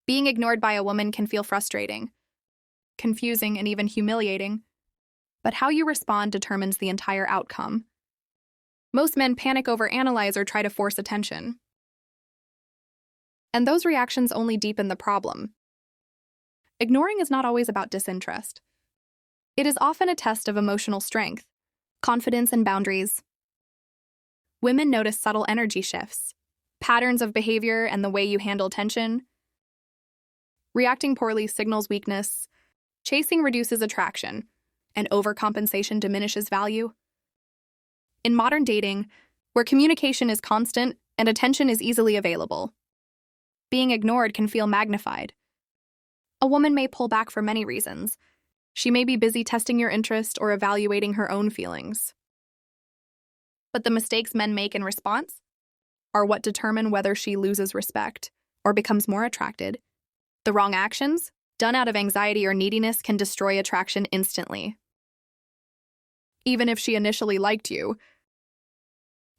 Being ignored by a woman can feel frustrating, confusing, and even humiliating, but how you respond determines the entire outcome. Most men panic, overanalyze, or try to force attention. And those reactions only deepen the problem. Ignoring is not always about disinterest. It is often a test of emotional strength, confidence, and boundaries. Women notice subtle energy shifts, patterns of behavior, and the way you handle tension. Reacting poorly signals weakness. Chasing reduces attraction, and overcompensation diminishes value. In modern dating, where communication is constant and attention is easily available, being ignored can feel magnified. A woman may pull back for many reasons. She may be busy testing your interest or evaluating her own feelings. But the mistakes men make in response are what determine whether she loses respect or becomes more attracted. The wrong actions, done out of anxiety or neediness, can destroy attraction instantly, even if she initially liked you.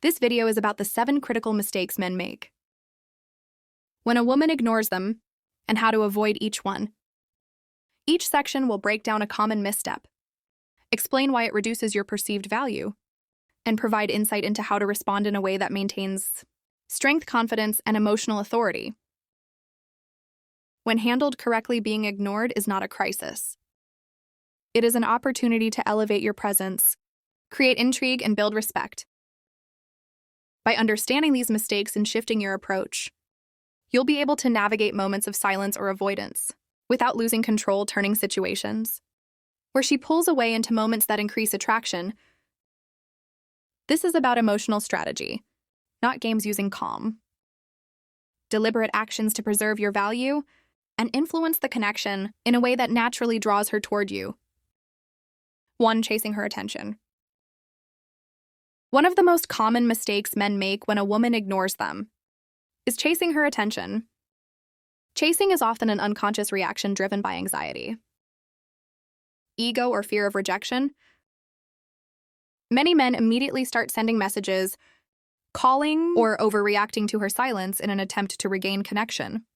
This video is about the 7 critical mistakes men make when a woman ignores them, and how to avoid each one. Each section will break down a common misstep, explain why it reduces your perceived value, and provide insight into how to respond in a way that maintains strength, confidence, and emotional authority. When handled correctly, being ignored is not a crisis. It is an opportunity to elevate your presence, create intrigue, and build respect. By understanding these mistakes and shifting your approach, you'll be able to navigate moments of silence or avoidance without losing control, turning situations where she pulls away into moments that increase attraction. This is about emotional strategy, not games using calm, deliberate actions to preserve your value and influence the connection in a way that naturally draws her toward you. 1. Chasing her attention. One of the most common mistakes men make when a woman ignores them is chasing her attention. Chasing is often an unconscious reaction driven by anxiety, ego, or fear of rejection. Many men immediately start sending messages, calling, or overreacting to her silence in an attempt to regain connection.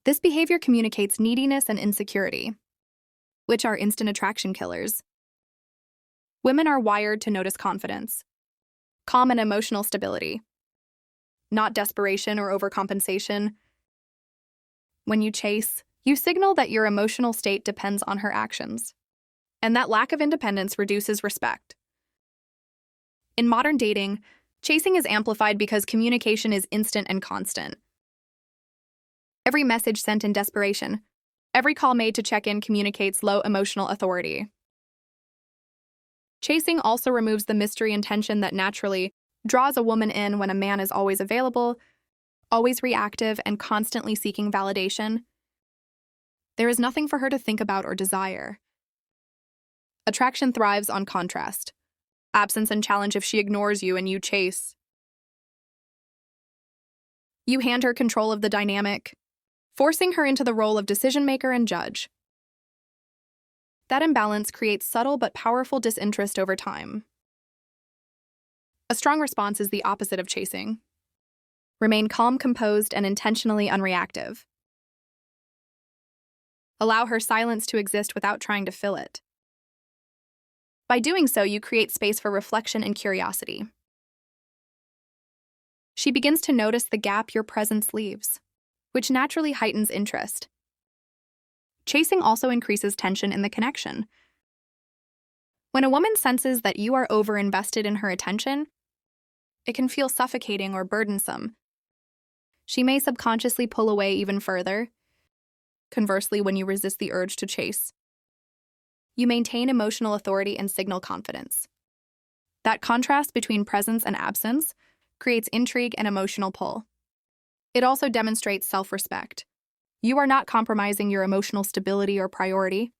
This behavior communicates neediness and insecurity, which are instant attraction killers. Women are wired to notice confidence, calm, and emotional stability, not desperation or overcompensation. When you chase, you signal that your emotional state depends on her actions, and that lack of independence reduces respect. In modern dating, chasing is amplified because communication is instant and constant. Every message sent in desperation, every call made to check in communicates low emotional authority. Chasing also removes the mystery and tension that naturally draws a woman in when a man is always available, always reactive, and constantly seeking validation. There is nothing for her to think about or desire. Attraction thrives on contrast, absence, and challenge. If she ignores you and you chase, you hand her control of the dynamic, forcing her into the role of decision-maker and judge. That imbalance creates subtle but powerful disinterest over time. A strong response is the opposite of chasing. Remain calm, composed, and intentionally unreactive. Allow her silence to exist without trying to fill it. By doing so, you create space for reflection and curiosity. She begins to notice the gap your presence leaves, which naturally heightens interest. Chasing also increases tension in the connection. When a woman senses that you are over-invested in her attention, it can feel suffocating or burdensome. She may subconsciously pull away even further. Conversely, when you resist the urge to chase, you maintain emotional authority and signal confidence. That contrast between presence and absence creates intrigue and emotional pull. It also demonstrates self-respect. You are not compromising your emotional stability or priority.